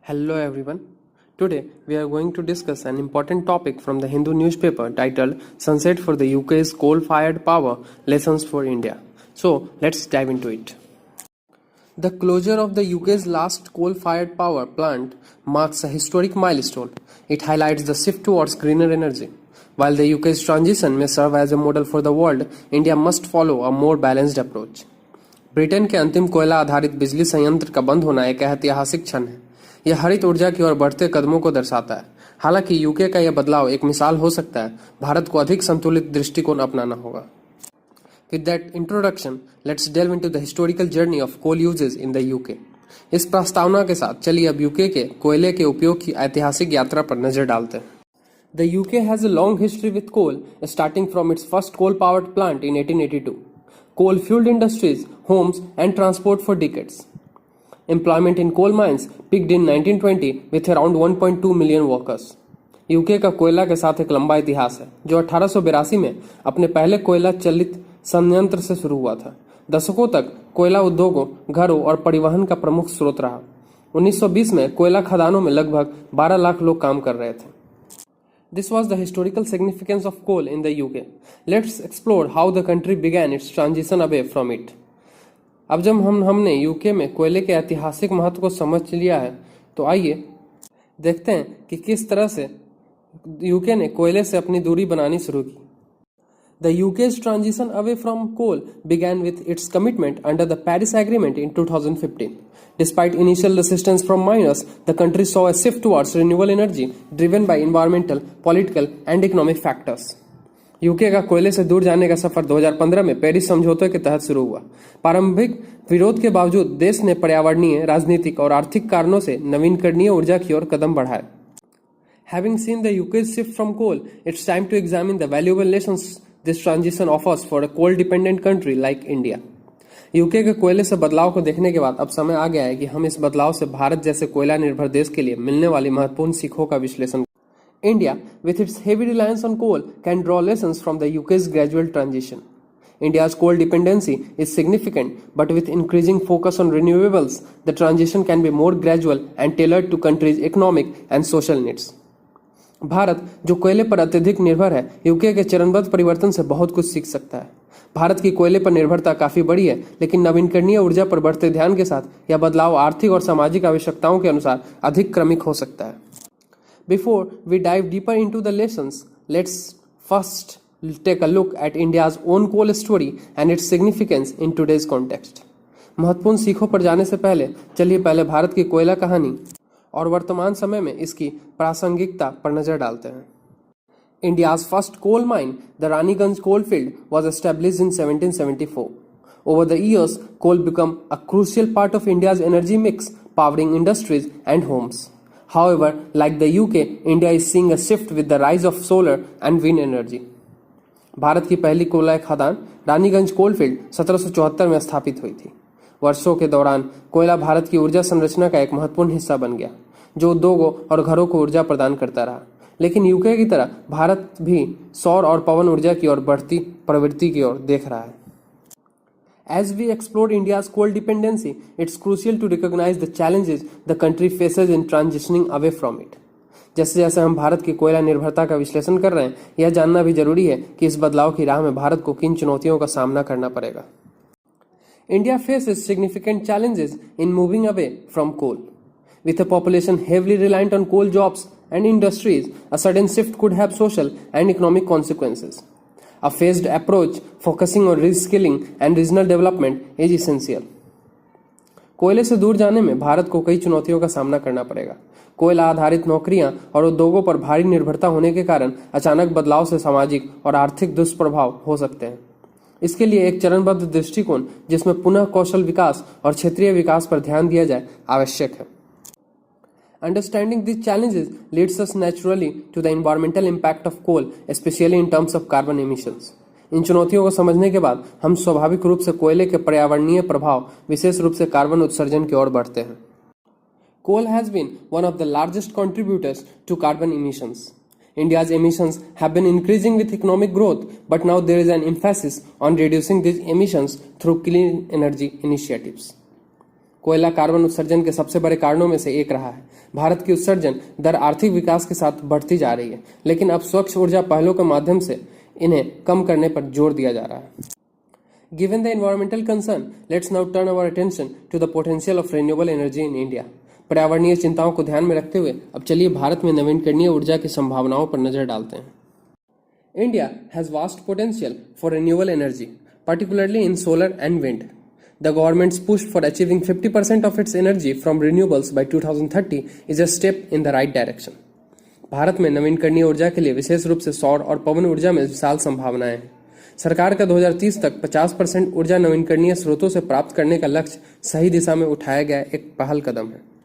Hello everyone. Today we are going to discuss an important topic from the Hindu newspaper titled Sunset for the UK's Coal-Fired Power Lessons for India. So let's dive into it. The closure of the UK's last coal-fired power plant marks a historic milestone. It highlights the shift towards greener energy. While the UK's transition may serve as a model for the world, India must follow a more balanced approach. Britain के अंतिम कोयला आधारित बिजली संयंत्र का बंद होना एक ऐतिहासिक क्षण है। यह हरित ऊर्जा की ओर बढ़ते कदमों को दर्शाता है। हालांकि यूके का यह बदलाव एक मिसाल हो सकता है। भारत को अधिक संतुलित दृष्टिकोण अपनाना होगा। With that introduction, let's delve into the historical journey of coal uses in the UK. इस प्रस्तावना के साथ चलिए अब यूके के कोयले के उपयोग की ऐतिहासिक यात्रा पर नजर डालते हैं। The UK has a long history with coal, starting from its first coal-powered plant in 1882. Coal-fueled industries, homes, and transport for decades. Employment in coal mines peaked in 1920 with around 1.2 million workers. UK का कोयला के साथ एक लंबा इतिहास है जो 1882 में अपने पहले कोयला चालित संयंत्र से शुरू हुआ था। दशकों तक कोयला उद्योगों, घरों और परिवहन का प्रमुख स्रोत रहा। 1920 में कोयला खदानों में लगभग 12 लाख लोग काम कर रहे थे। This was the historical significance of coal in the UK. Let's explore how the country began its transition away from it. अब जब हमने यूके में कोयले के ऐतिहासिक महत्व को समझ लिया है, तो आइए देखते हैं कि किस तरह से यूके ने कोयले से अपनी दूरी बनानी शुरू की। The UK's transition away from coal began with its commitment under the Paris Agreement in 2015. Despite initial resistance from miners, the country saw a shift towards renewable energy driven by environmental, political and economic factors. UK का कोयले से दूर जाने का सफर 2015 में Paris समझौते के तहत शुरू हुआ। प्रारंभिक विरोध के बावजूद देश ने पर्यावरणीय, राजनीतिक और आर्थिक कारणों से नवीकरणीय ऊर्जा की ओर कदम बढ़ाए। Having seen the UK's shift from coal, it's time to examine the valuable lessons this transition offers for a coal-dependent country like India. UK के कोयले से बदलाव को देखने के बाद अब समय आ गया है कि हम इस बदलाव से भारत जैसे कोयला निर्भर देश के लिए मिलने वाली महत्वपूर्ण सीखों का विश्लेषण। India, with its heavy reliance on coal, can draw lessons from the UK's gradual transition. India's coal dependency is significant, but with increasing focus on renewables, the transition can be more gradual and tailored to country's economic and social needs. Bharat जो कोयले पर अत्यधिक निर्भर है, UK के चरणबद्ध परिवर्तन से बहुत कुछ सीख सकता है। भारत की कोयले पर निर्भरता काफी बड़ी है, लेकिन नवीकरणीय ऊर्जा पर बढ़ते ध्यान के साथ यह बदलाव आर्थिक और सामाजिक आवश्यकताओं के अनुसार अधिक क्रमिक हो सकता है। Before we dive deeper into the lessons, let's first take a look at India's own coal story and its significance in today's context. महत्वपूर्ण सीखों पर जाने से पहले चलिए पहले भारत की कोयला कहानी और वर्तमान समय में इसकी प्रासंगिकता पर नजर डालते हैं। India's first coal mine, the Raniganj coalfield, was established in 1774. Over the years, coal became a crucial part of India's energy mix, powering industries and homes. However, like the UK, India is seeing a shift with the rise of solar and wind energy. Bharat की पहली कोयला खदान Raniganj coalfield 1774 में स्थापित हुई थी। वर्षों के दौरान कोयला भारत की ऊर्जा संरचना का एक महत्वपूर्ण हिस्सा बन गया, जो उद्योगों और घरों को ऊर्जा प्रदान करता रहा। लेकिन यूके की तरह भारत भी सौर और पवन ऊर्जा की ओर बढ़ती प्रवृत्ति की ओर देख रहा है। As we explore India's coal dependency, it's crucial to recognize the challenges the country faces in transitioning away from it. जैसे जैसे हम भारत की कोयला निर्भरता का विश्लेषण कर रहे हैं, यह जानना भी जरूरी है कि इस बदलाव की राह में भारत को किन चुनौतियों का सामना करना पड़ेगा। India faces significant challenges in moving away from coal. With a population heavily reliant on coal jobs and industries, a sudden shift could have social and economic consequences. A phased approach focusing on reskilling and regional development is essential. कोयले से दूर जाने में भारत को कई चुनौतियों का सामना करना पड़ेगा। कोयला आधारित नौकरियां और उद्योगों पर भारी निर्भरता होने के कारण अचानक बदलाव से सामाजिक और आर्थिक दुष्प्रभाव हो सकते हैं। इसके लिए एक चरणबद्ध दृष्टिकोण जिसमें पुनः कौशल विकास और क्षेत्रीय विकास पर ध्यान दिया जाए आवश्यक है। Understanding these challenges leads us naturally to the environmental impact of coal, especially in terms of carbon emissions. इन चुनौतियों को समझने के बाद हम स्वाभाविक रूप से कोयले के पर्यावरणीय प्रभाव, विशेष रूप से कार्बन उत्सर्जन की ओर बढ़ते हैं। Coal has been one of the largest contributors to carbon emissions. India's emissions have been increasing with economic growth, but now there is an emphasis on reducing these emissions through clean energy initiatives. कोयला carbon उत्सर्जन के सबसे बड़े कारणों में से एक रहा है। भारत की उत्सर्जन दर आर्थिक विकास के साथ बढ़ती जा रही है, लेकिन अब स्वच्छ ऊर्जा पहलों के माध्यम से इन्हें कम करने पर जोर दिया जा रहा है। Given the environmental concern, let's now turn our attention to the potential of renewable energy in India. पर्यावरणीय चिंताओं को ध्यान में रखते हुए अब चलिए भारत में नवीकरणीय ऊर्जा की संभावनाओं पर नजर डालते हैं। India has vast potential for renewable energy, particularly in solar and wind. The government's push for achieving 50% of its energy from renewables by 2030 is a step in the right direction. Bharat में नवीकरणीय ऊर्जा के लिए विशेष रूप से सौर और पवन ऊर्जा में विशाल संभावनाएं हैं। सरकार का 2030 तक 50% ऊर्जा नवीकरणीय स्रोतों से प्राप्त करने का लक्ष्य सही दिशा में उठाया गया एक पहल कदम है।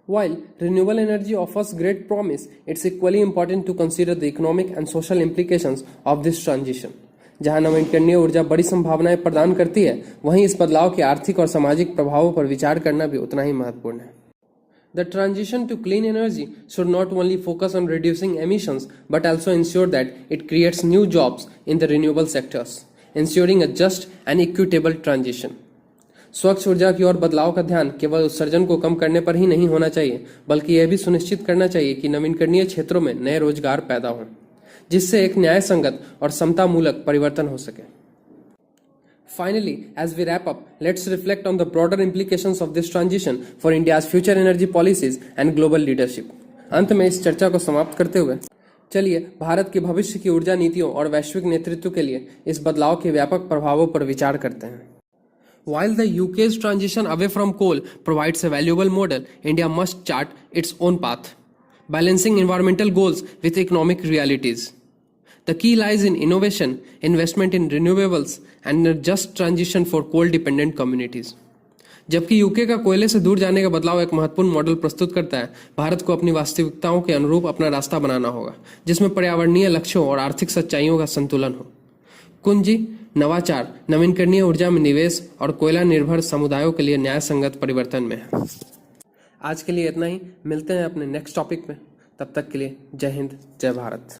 While renewable energy offers great promise, it's equally important to consider the economic and social implications of this transition. जहां नवीकरणीय ऊर्जा बड़ी संभावनाएं प्रदान करती है, वहीं इस बदलाव के आर्थिक और सामाजिक प्रभावों पर विचार करना भी उतना ही महत्वपूर्ण है। The transition to clean energy should not only focus on reducing emissions, but also ensure that it creates new jobs in the renewable sectors, ensuring a just and equitable transition. स्वच्छ ऊर्जा की ओर बदलाव का ध्यान केवल उत्सर्जन को कम करने पर ही नहीं होना चाहिए, बल्कि यह भी सुनिश्चित करना चाहिए कि नवीकरणीय क्षेत्रों में नए रोजगार पैदा हों, जिससे एक न्याय संगत और समतामूलक परिवर्तन हो सके। Finally, as we wrap up, let's reflect on the broader implications of this transition for India's future energy policies and global leadership. अंत में इस चर्चा को समाप्त करते हुए चलिए भारत के भविष्य की ऊर्जा नीतियों और वैश्विक नेतृत्व के लिए इस बदलाव के व्यापक प्रभावों पर विचार करते हैं। While the UK's transition away from coal provides a valuable model, India must chart its own path, balancing environmental goals with economic realities. The key lies in innovation, investment in renewables, and a just transition for coal-dependent communities. जबकि UK का कोयले से दूर जाने का बदलाव एक महत्वपूर्ण मॉडल प्रस्तुत करता है, भारत को अपनी वास्तविकताओं के अनुरूप अपना रास्ता बनाना होगा, जिसमें पर्यावरणीय लक्ष्यों और आर्थिक सच्चाइयों का संतुलन हो। कुंजी, नवाचार, नवीकरणीय ऊर्जा में निवेश और कोयला निर्भर समुदायों के लिए न्याय संगत परिवर्तन में है। आज के लिए इतना ही, मिलते हैं अपने नेक्स्ट टॉपिक में। तब तक के लिए जय हिंद, जय भारत।